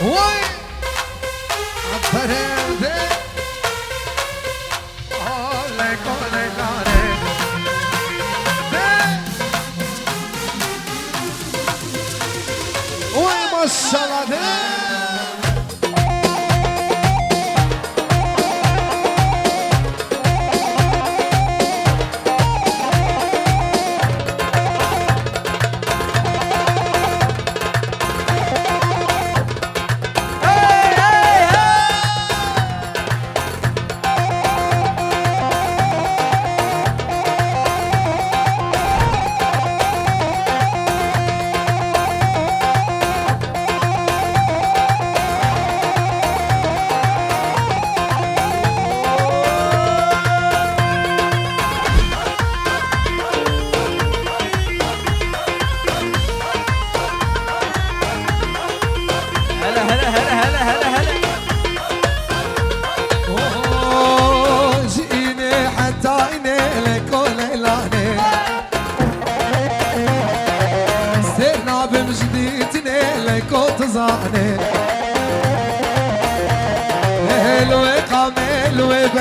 وي عبرت وي ما شاء الله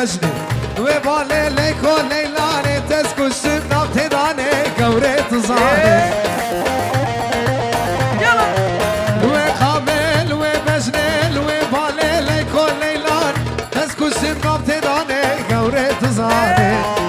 بجني وبالي لك وليلاني تسكو الشبنة بتداني قوريت زاني وقامل وبجني وبالي لك وليلاني تسكو الشبنة بتداني قوريت زاني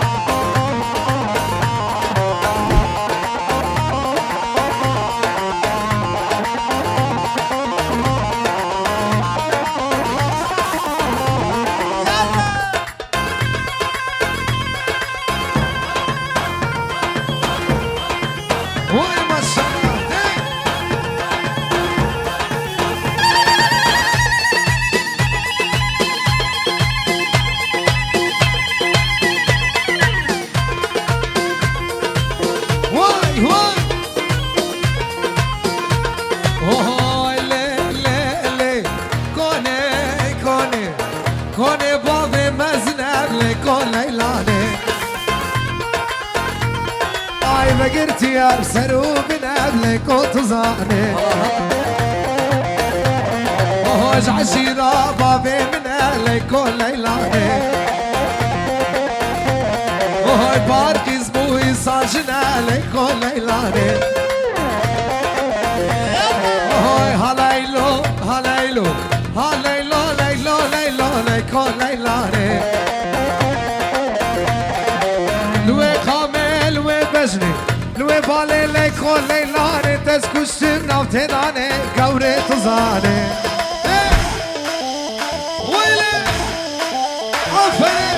فقرتي يا بسرو من قبلك وتزاني وهوج عشيرة بابي من أهلك وليلاني وهوي بارك اسمه صاجن أهلك وليلاني وهوي هلايلو هلايلو هلايلو ليلو ليلو ليك وليلاني لوي خامل وبجني لوي بالي لك وليلاني تسكو الشمنة وتداني قوري تزاني ويلي عفري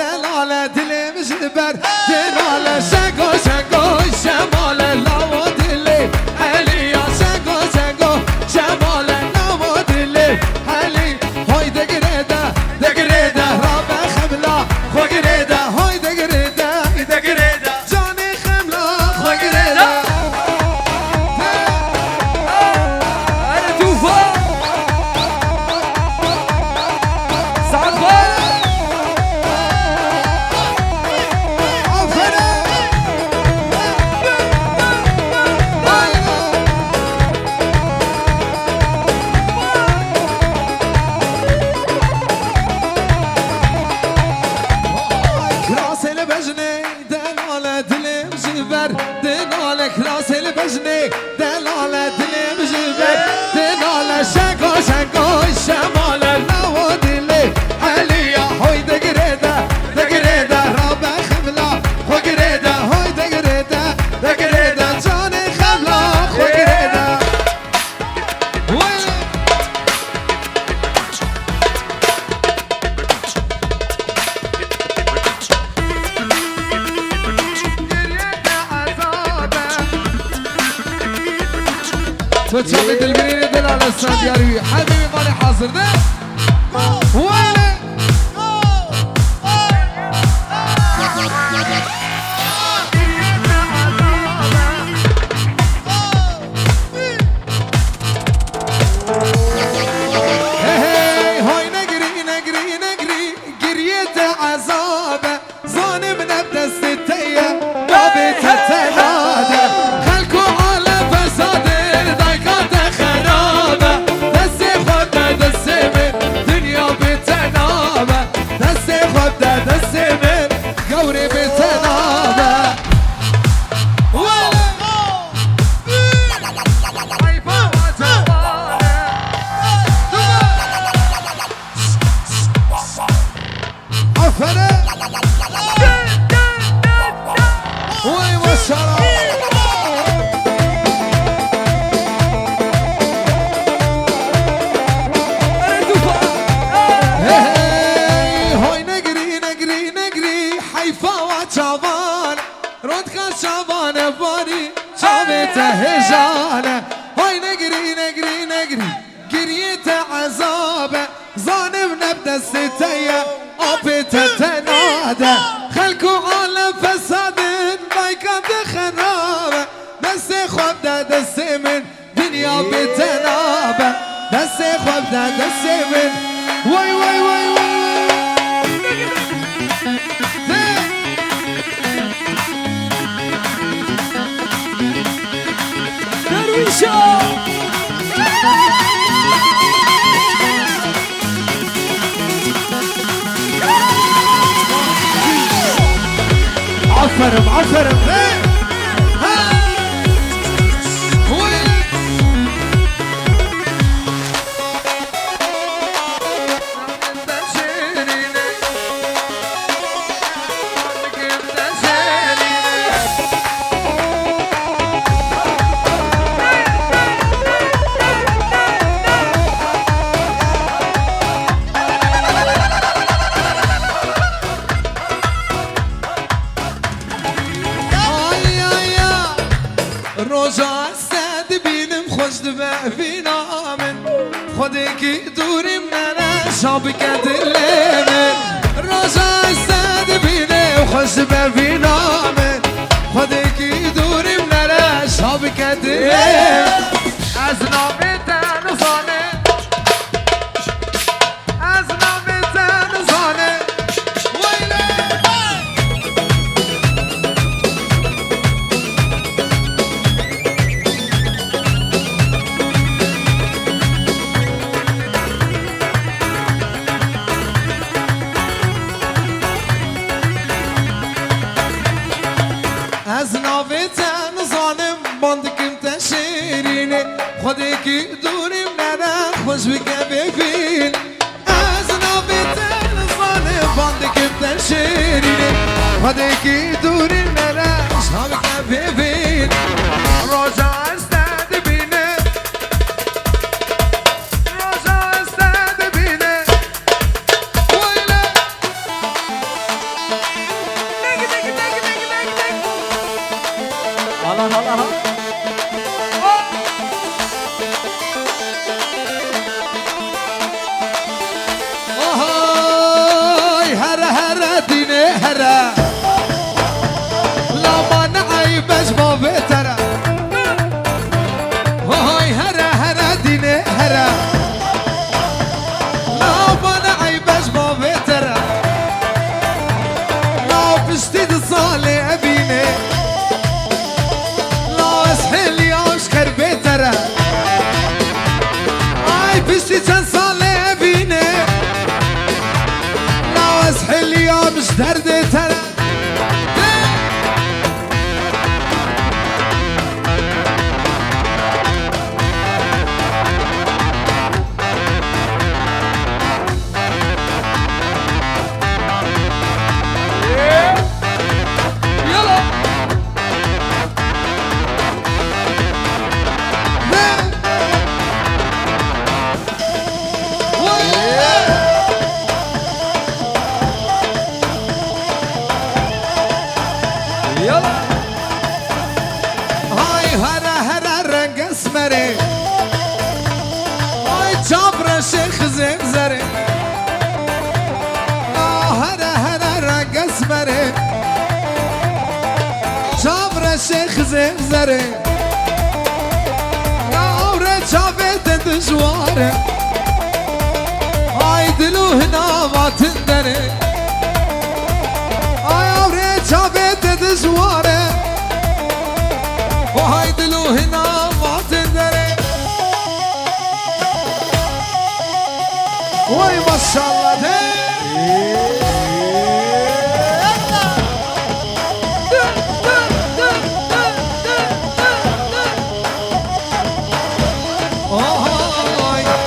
دلاله دلی مجبر دلاله شگو شگو شماله لاو دلی علیا شگو شگو شماله لاو دلی علی های دگریده دگریده راب خملا خو گریده های دگریده دگریده جانی خملا خو گریده دلاله دلم جبر دلاله شگو شگو شماله لاو دلی علیا های دگریده دگریده راب خملا خو گریده های دگریده دگریده جان خملا خو گریده وتشابه القريني دل على السند يا روي حبيبي ماني حاضر ده وين هاي نجري نجري نجري قريت عذابه ظالم نبدس التيه بابي تتنادى هجانه هاي نجري نجري نجري قريت عذابه ظالم نبدا الستيه ابيت تنادى خلكو عالم فساد بايكات خرابه بس خبده دس من دنيا بتنابه بس خبده دس من وي وي وي وي عفرم عفرم روزا استاد بینم خوش دبه فينا من خودکی دوری من شابك دلمن روزا استاد بینم خوش دبه فينا من خودکی دوری من شابك دلمن از نام تنزانه از نام تنزانه از ناویتن ظالم باندکم تشیرینه خودکی دوریم نره خوش بگه ببین از ناویتن ظالم باندکم تشیرینه خودکی دوریم نره خوش بگه ببین روزا استاد بینه روزا استاد بینه ویله هرا هرا ديني هرا لا مانعي بس ما بترى هاي هرا هرا ديني هرا لا مانعي بس ما بترى لا بشتد صالي أبيني لا أسحل يا أشكر بترى هاي بشتد صالي أبيني لا أسحل يا مش درد ترى هاي هرا هرا رنگ اسمره هاي جابر شيخ زمزره هرا هرا رنگ اسمره جابر شيخ زمزره عمره جابت دجواره هاي دلو هنا ما تندره هاي عمره جابت دجواره وهاي دلو هنا ما تندري وي ما شاء الله ده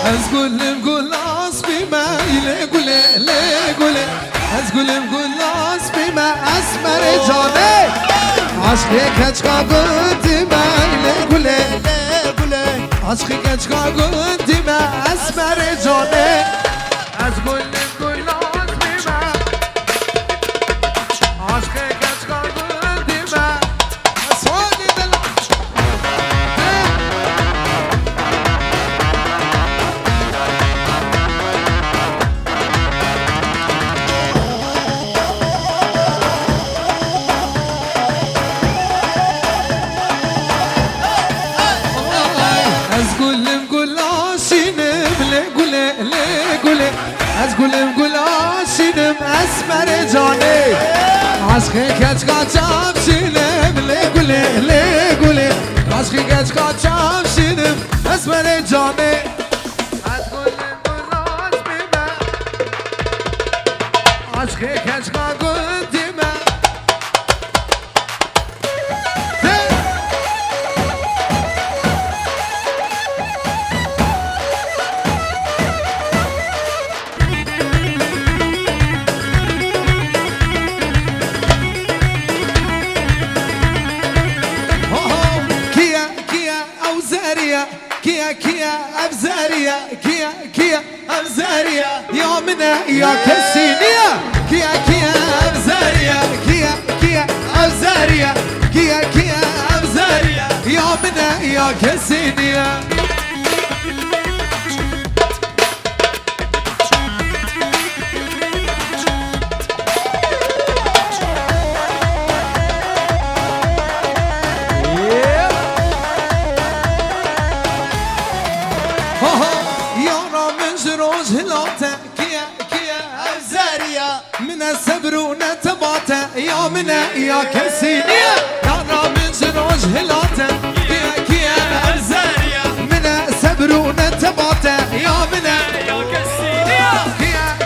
أزقول نقول أصبي ما يقول يقول أزقول نقول أصبي ما أسمر جاني عشقك أشقى قلت ما يقول عشقك أشقى قلت ما أسمر جاني أزقول نقول أصبي ما عشقك أشقى قلت ما أسواني دلع أزقول نقول عشينم لقول لقول أزقول نقول عشينم أسمر جاني عشقك أشقى جامشينم لقول لقول عشقك أشقى جامشينم أسمر جاني أزقول نقول عشبي ما عشقك أشقى قلت ما كيا أبزاريا كيا أبزاريا يا منا يا كسينيا كيا أبزاريا كيا أبزاريا كيا أبزاريا يا منا يا كسينيا من الصبر ونتباته يا منا يا كسينيا يا من زروج هلاته كيا أبزاريا من الصبر ونتباته يا منا يا كسينيا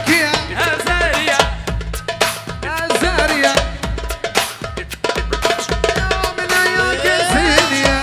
كيا أبزاريا أبزاريا يا منا يا كسينيا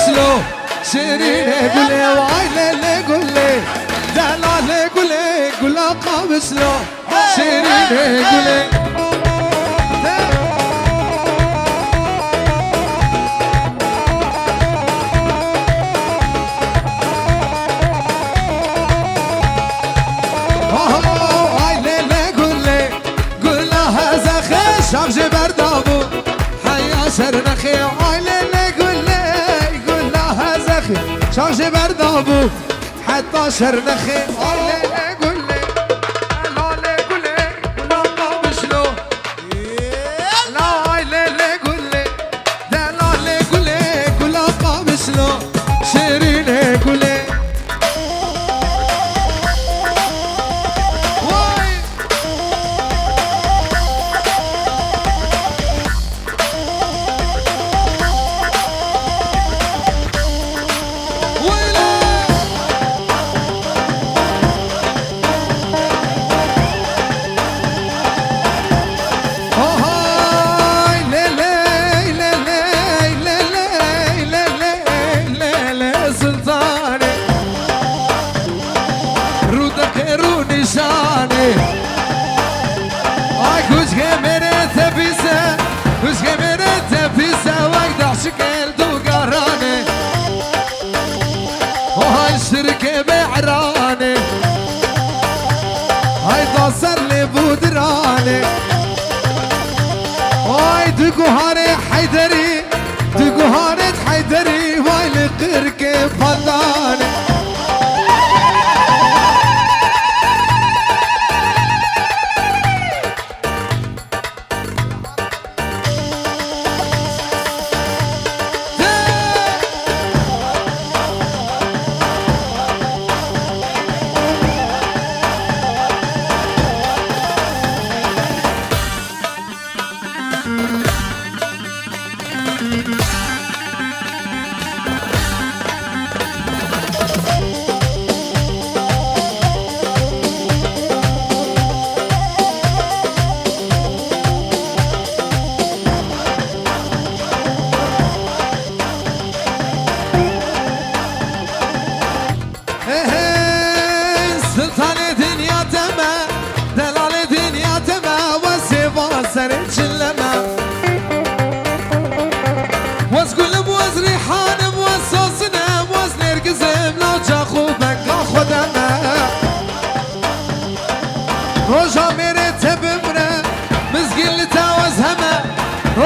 بسلو شيرين قولي وعيلي قولي دلالي قولي قولا قابسلو شيرين قولي شمجي بردابو حيا شرنخي عيلي قول لها زخي شمجي بردابو حتى شرنخي عيلي قول لا قابشلو لا عيلي قول لا قابشلو شيرين قولي دقوهاني حيدري دقوهاني حيدري وايل قركي فضاني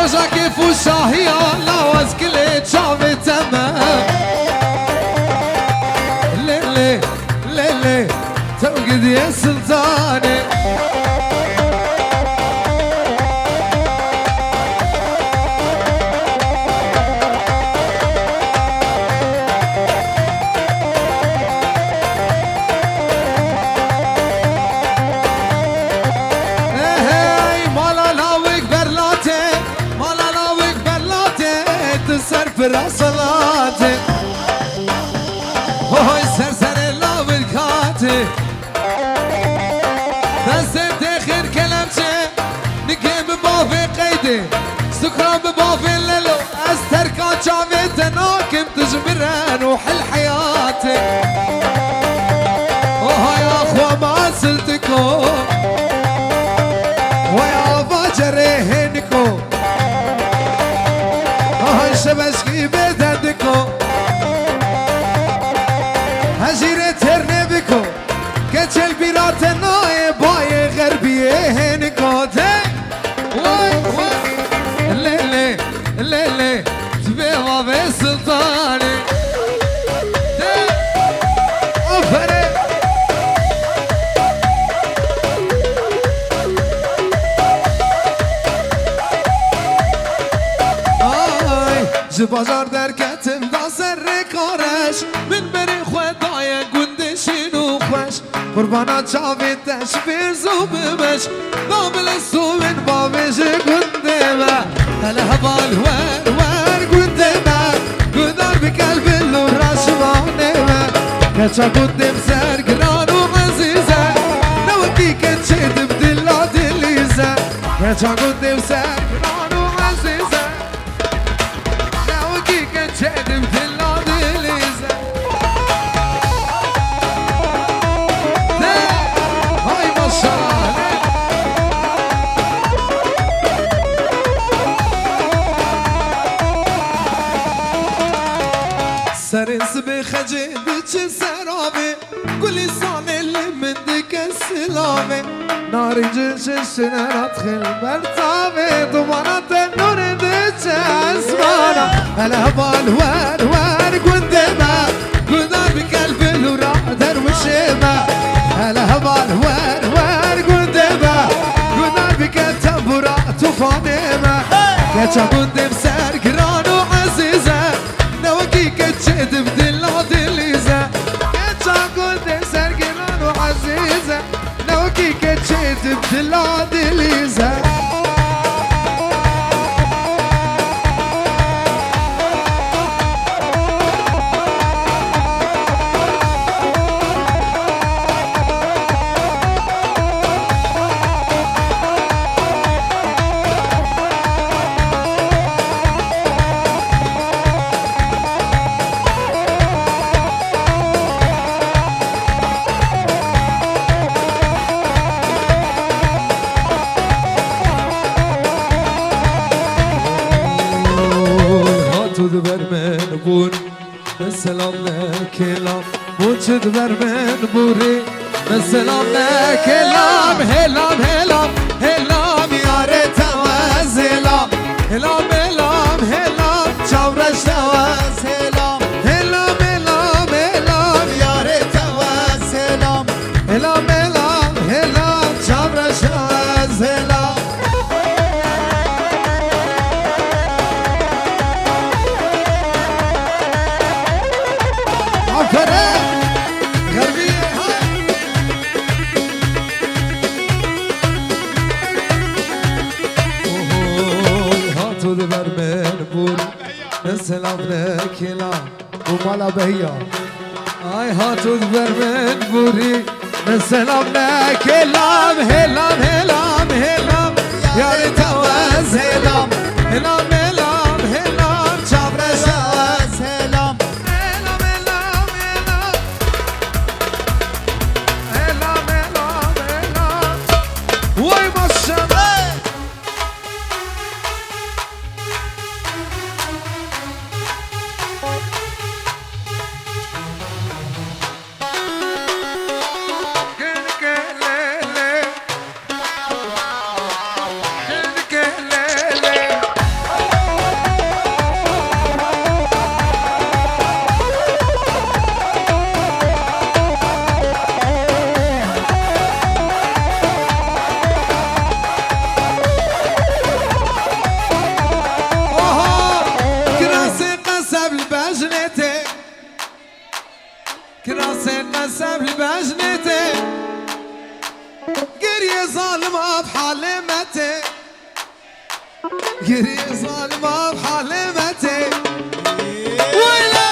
روجا كيف وشاهي الله واسكلت شعبي تمام ليلي ليلي توقد يا سلطاني صلاتي هوي سرسر الله بالكاتي بس افتخر كلامشي نكيم ببافي قيدي سكران ببافي الليلو استركان شعبي تناكم تجبران وحل حياتي وهاي اخوة ما سلتكو ويا فاجريهنكو شبشكي بدردكو هجيرة ترني بكو كتشل بيرات الناي باي غربي هنكو واي واي ليلي ليلي تبيضا بالسلطاني أفري بازار در کتم دا سر کارش من بری خدای گندشین و خوش قربانات چاوی تشبیر زوبمش دابل سومن بابش گنده ما هل هبال ور گنده ما گدار بقلب اللو رشمانه ما کچا گندم سر گران و عزیزه نوکی کچه دم دلا دلیزه کچا گندم سر گران و عزیزه Çedim dilla سرس بخجل بچه سرابه گلی سان اللي من ديك السلامه ناري جيش شنرات خل برتابه ضمانات النور ديك اسمانا هلا بالوار وار قندما قدام بقلب الورا دروشما هلا بالوار وار قندما قدام بقلب تنبورا طوفانما كتا قندم سرقران وعزيزه نوكي كتشد بدلا دليزه كتا قندم سرقران وعزيزه نوكي كتشد بدلا دليزه سلام کلام موجود بر من بوری سلام کلام هلام هلام هلام یاره تواز هلام هلام هلام هلام چاورش تواز هلام هلام هلام هلام یاره تواز هلام هلام هلام هلام چاورش تواز هلام سلام لكلا ومالا بهيا اي هاتو برمن بوري سلام لكلام هلام هلام هلام يا ريتواز هلام هلام هلام هلام شابرش هلام هلام هلام هلام هلام هلام هلام وي ماشاء كراسي قسم لبجنتي قرية ظالمة بحالمتي قرية ظالمة بحالمتي ويلي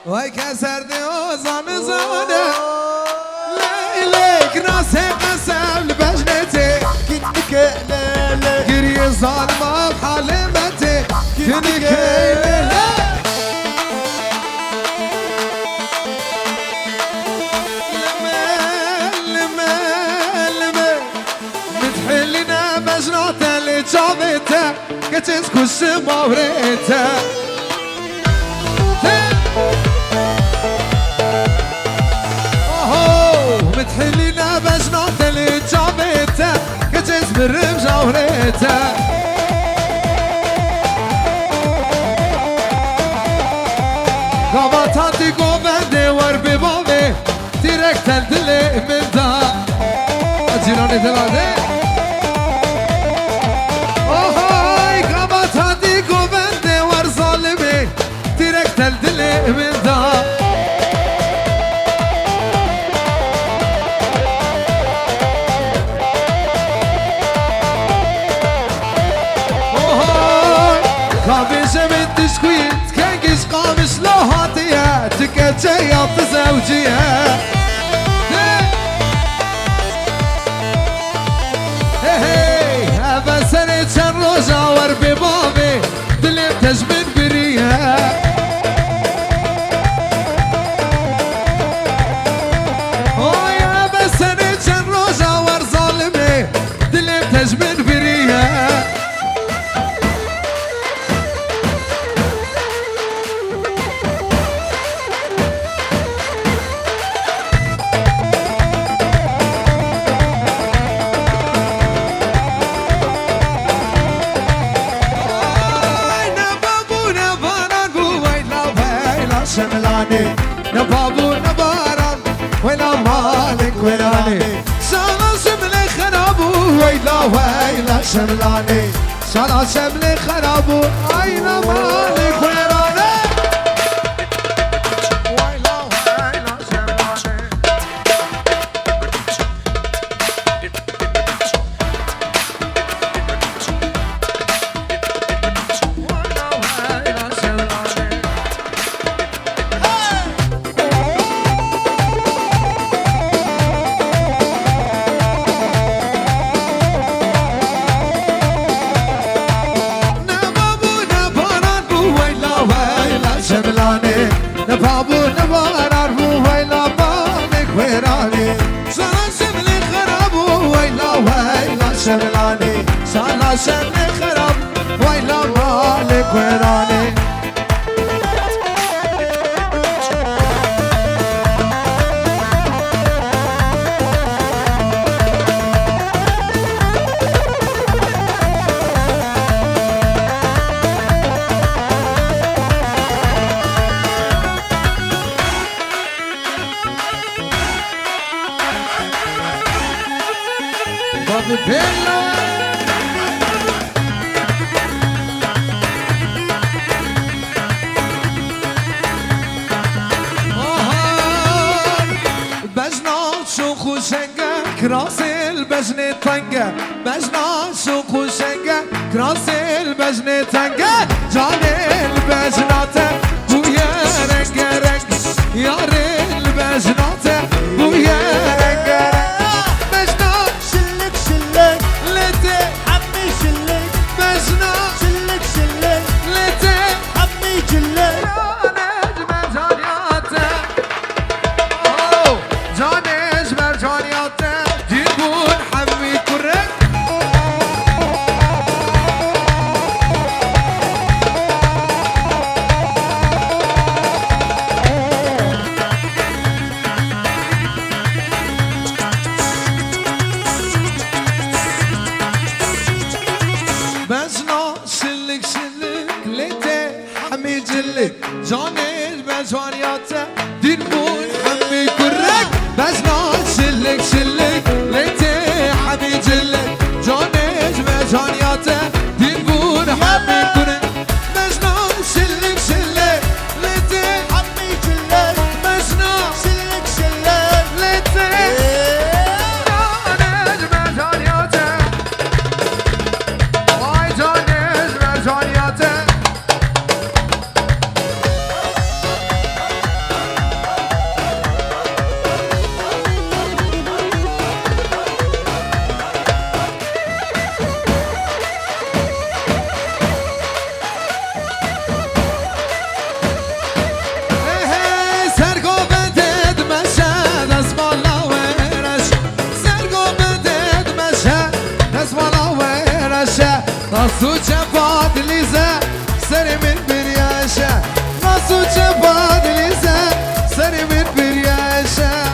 وای کسرده و زانه زانه لیلی کناسه قسم لبجنته کنکه لیلی گریه ظالمه بحالمته کنکه لیلی لمه متحلنا بجناته اللي جابته كتس كش موريته متحلينا بجنات اللي جابته كجز برم جاورته الدلي من ذا جيراني ثلاثة اوهاي قامت هادي قوبندي ور ظالمي تركت الدلي من ذا اوهاي قامش من تشكويت كنقش قامش لو هاتيه تكتشي يط زوجيه جاور ببابي دلم تجمد بريها يا بس انا جنرو جاور ظالمي دلم تجمد بريها شملاني نبابو نباران ويلا مالك ويلاني شالا شملي خرابو ويلا شملاني شالا شملي خرابو أين مالك ويلاني ويلا شملاني نبابو نبارار بو ويلا مالك ويراني شالا شملي خرابو ويلا شملاني شالا شملي خراب ويلا مالك ويراني Bello بجنا شوخ وشنقة كراس البجنة طنقة بجنا شوخ وشنقة كراس البجنة طنقة جاني البجنة بويا رنقة رنق يار البجنة بويا رنقة جاني بجوانياته دين بون حمي كرك بجنا شلك شلك ليتي حمي جلك جاني بجوانياته دين بون حمي كرك بجنا شلك شلك ليتي حمي جلك بجنا شلك شلك ليتي جاني بجوانياته واي جاني بجوانياته ناسو چپاد لیزه سری من بریاشه ناسو چپاد لیزه سری من بریاشه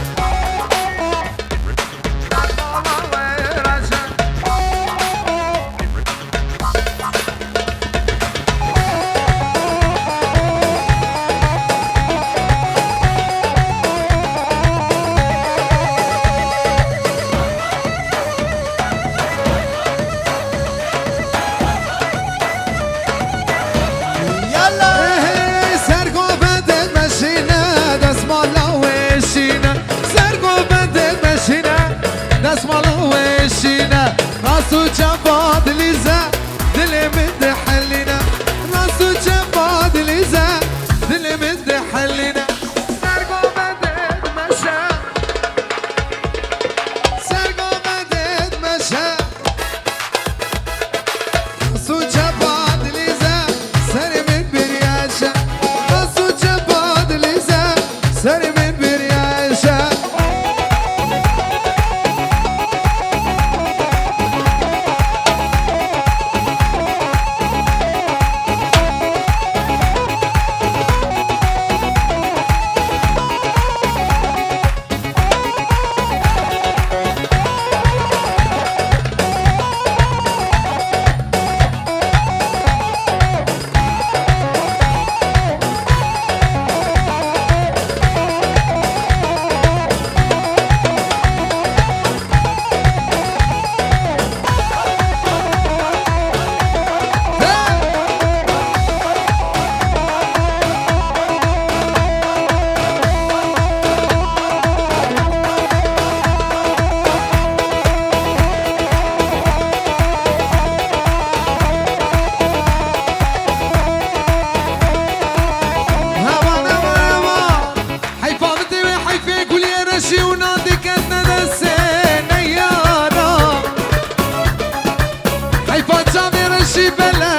شي بلا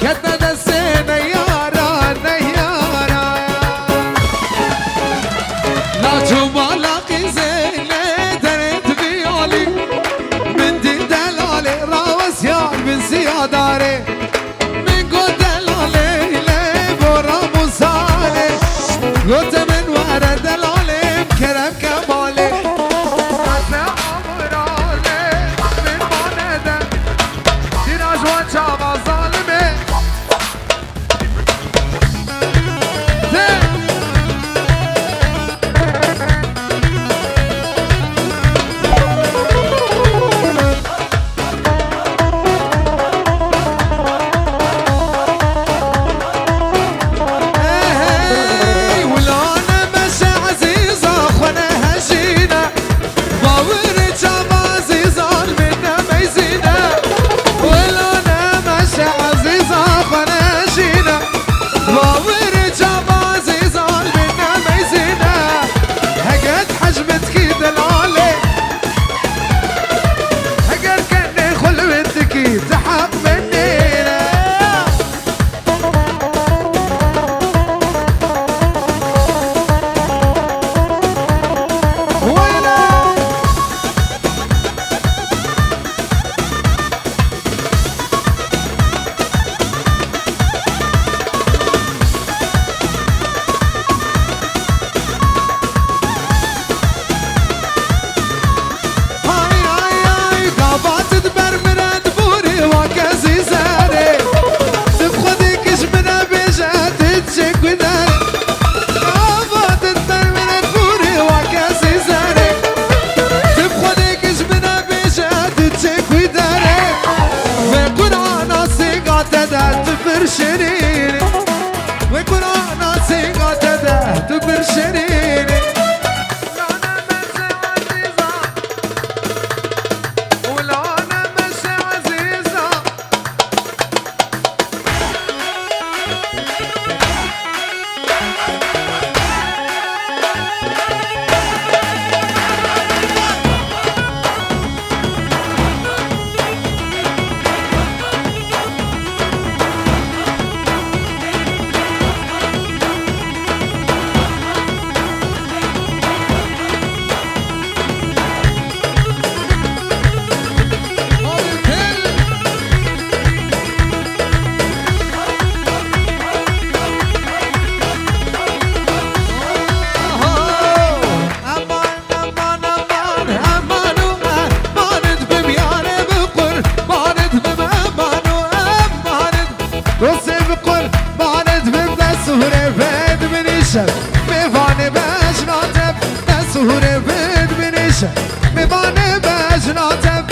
كتا دسينا يارا نيارا لا جوا لاقي زينة درت بيالي من دي دلالي راوس يا من سياداري من قد دلالي لي برا مصالي قلت من ورا دلالي بكرم كمالي حتى عمراني من ماندا تيراج وانشابا ظالمي تحق منينا وينا هاي هاي هاي قابات تبرمرد وكاسي زاري تبخديكش من بيجات تشك وداري عبات الترمينات فوري وكاسي زاري تبخديكش من بيجات تشك وداري وقرآن سيقا تدا تبرشريني وقرآن سيقا تدا تبرشريني میوانه باش ناتب نسوره بد بنیشه میوانه باش ناتب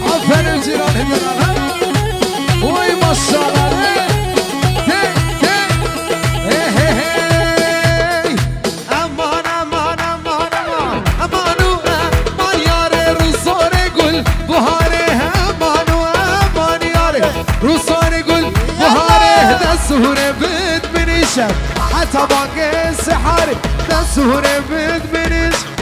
آفرین جیران هدران وای ماشاءالله روساني قول بهاره دسوره بد بنيشه حتى باقي السحاري دسوره بد بنيشه